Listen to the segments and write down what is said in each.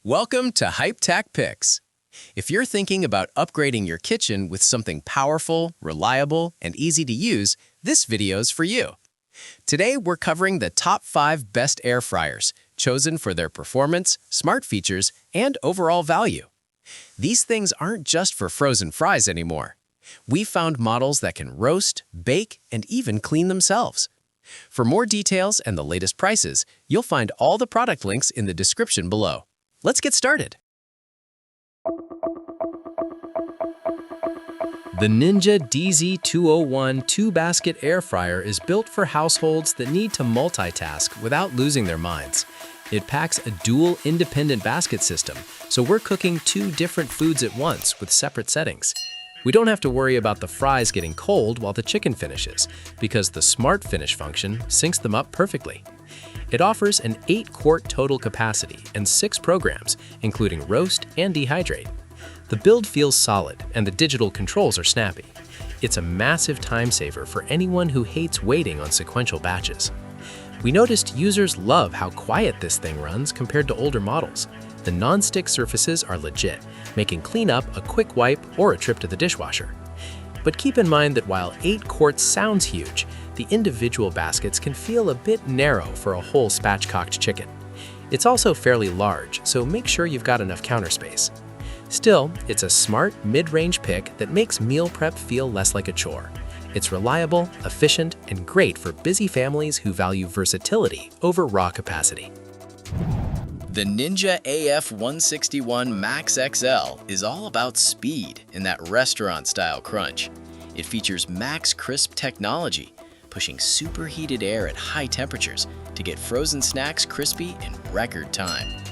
Welcome to Hype Tech Picks. If you're thinking about upgrading your kitchen with something powerful, reliable, and easy to use, this video's for you. Today, we're covering the top 5 best air fryers, chosen for their performance, smart features, and overall value. These things aren't just for frozen fries anymore. We found models that can roast, bake, and even clean themselves. For more details and the latest prices, you'll find all the product links in the description below. Let's get started. The Ninja DZ201 2-basket air fryer is built for households that need to multitask without losing their minds. It packs a dual independent basket system, so we're cooking 2 different foods at once with separate settings. We don't have to worry about the fries getting cold while the chicken finishes, because the Smart Finish function syncs them up perfectly. It offers an 8-quart total capacity and 6 programs, including roast and dehydrate. The build feels solid and the digital controls are snappy. It's a massive time saver for anyone who hates waiting on sequential batches. We noticed users love how quiet this thing runs compared to older models. The non-stick surfaces are legit, making cleanup a quick wipe or a trip to the dishwasher. But keep in mind that while 8 quarts sounds huge, the individual baskets can feel a bit narrow for a whole spatchcocked chicken. It's also fairly large, so make sure you've got enough counter space. Still, it's a smart, mid-range pick that makes meal prep feel less like a chore. It's reliable, efficient, and great for busy families who value versatility over raw capacity. The Ninja AF161 Max XL is all about speed and that restaurant-style crunch. It features Max Crisp technology, pushing superheated air at high temperatures to get frozen snacks crispy in record time.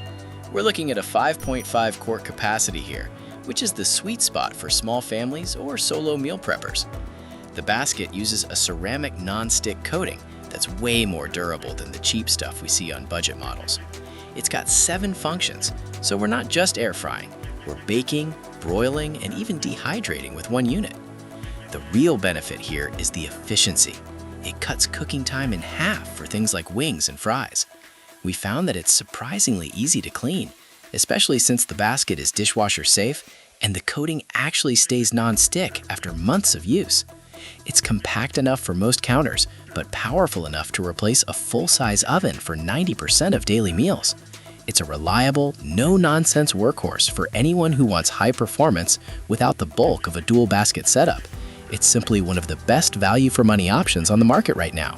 We're looking at a 5.5 quart capacity here, which is the sweet spot for small families or solo meal preppers. The basket uses a ceramic non-stick coating that's way more durable than the cheap stuff we see on budget models. It's got 7 functions, so we're not just air frying, we're baking, broiling, and even dehydrating with one unit. The real benefit here is the efficiency. It cuts cooking time in half for things like wings and fries. We found that it's surprisingly easy to clean, especially since the basket is dishwasher safe and the coating actually stays non-stick after months of use. It's compact enough for most counters, but powerful enough to replace a full-size oven for 90% of daily meals. It's a reliable, no-nonsense workhorse for anyone who wants high performance without the bulk of a dual basket setup. It's simply one of the best value-for-money options on the market right now.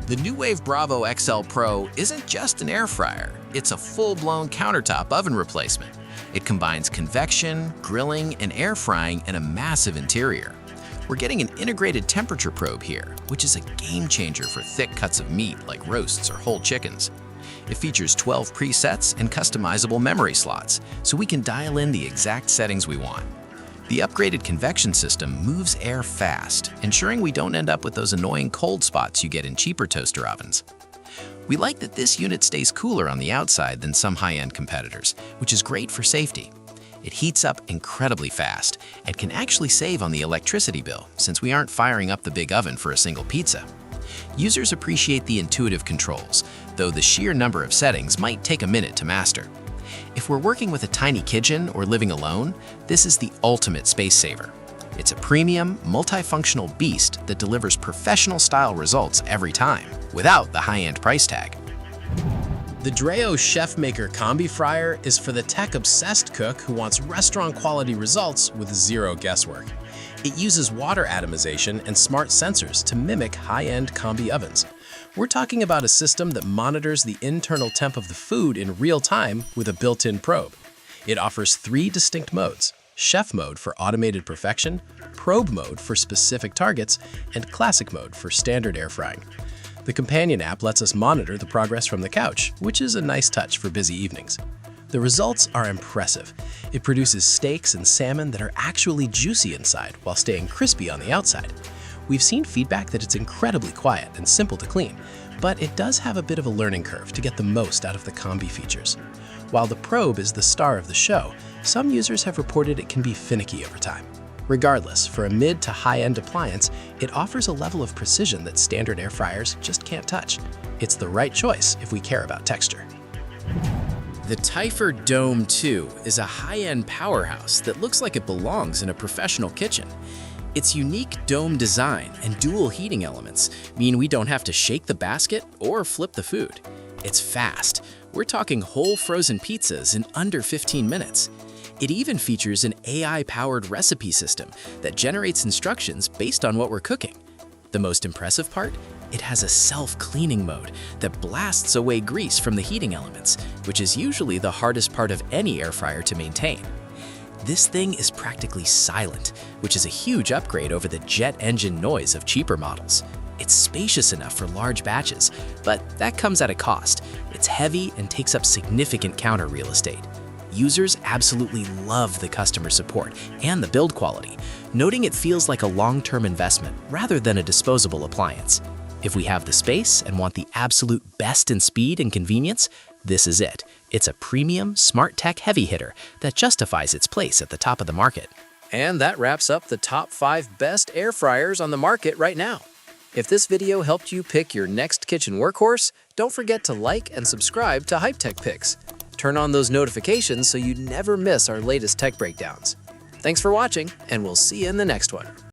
The Nuwave Bravo XL Pro isn't just an air fryer, it's a full-blown countertop oven replacement. It combines convection, grilling, and air frying in a massive interior. We're getting an integrated temperature probe here, which is a game changer for thick cuts of meat like roasts or whole chickens. It features 12 presets and customizable memory slots, so we can dial in the exact settings we want. The upgraded convection system moves air fast, ensuring we don't end up with those annoying cold spots you get in cheaper toaster ovens. We like that this unit stays cooler on the outside than some high-end competitors, which is great for safety. It heats up incredibly fast and can actually save on the electricity bill since we aren't firing up the big oven for a single pizza. Users appreciate the intuitive controls, though the sheer number of settings might take a minute to master. If we're working with a tiny kitchen or living alone, this is the ultimate space saver. It's a premium, multifunctional beast that delivers professional-style results every time, without the high-end price tag. The Dreo ChefMaker Combi Fryer is for the tech-obsessed cook who wants restaurant-quality results with zero guesswork. It uses water atomization and smart sensors to mimic high-end combi ovens. We're talking about a system that monitors the internal temp of the food in real time with a built-in probe. It offers 3 distinct modes: Chef Mode for automated perfection, Probe Mode for specific targets, and Classic Mode for standard air frying. The companion app lets us monitor the progress from the couch, which is a nice touch for busy evenings. The results are impressive. It produces steaks and salmon that are actually juicy inside while staying crispy on the outside. We've seen feedback that it's incredibly quiet and simple to clean, but it does have a bit of a learning curve to get the most out of the combi features. While the probe is the star of the show, some users have reported it can be finicky over time. Regardless, for a mid to high-end appliance, it offers a level of precision that standard air fryers just can't touch. It's the right choice if we care about texture. The Typhur Dome 2 is a high-end powerhouse that looks like it belongs in a professional kitchen. Its unique dome design and dual heating elements mean we don't have to shake the basket or flip the food. It's fast. We're talking whole frozen pizzas in under 15 minutes. It even features an AI-powered recipe system that generates instructions based on what we're cooking. The most impressive part? It has a self-cleaning mode that blasts away grease from the heating elements, which is usually the hardest part of any air fryer to maintain. This thing is practically silent, which is a huge upgrade over the jet engine noise of cheaper models. It's spacious enough for large batches, but that comes at a cost. It's heavy and takes up significant counter real estate. Users absolutely love the customer support and the build quality, noting it feels like a long-term investment rather than a disposable appliance. If we have the space and want the absolute best in speed and convenience, this is it. It's a premium, smart tech heavy hitter that justifies its place at the top of the market. And that wraps up the top 5 best air fryers on the market right now. If this video helped you pick your next kitchen workhorse, don't forget to like and subscribe to Hype Tech Picks. Turn on those notifications so you never miss our latest tech breakdowns. Thanks for watching, and we'll see you in the next one.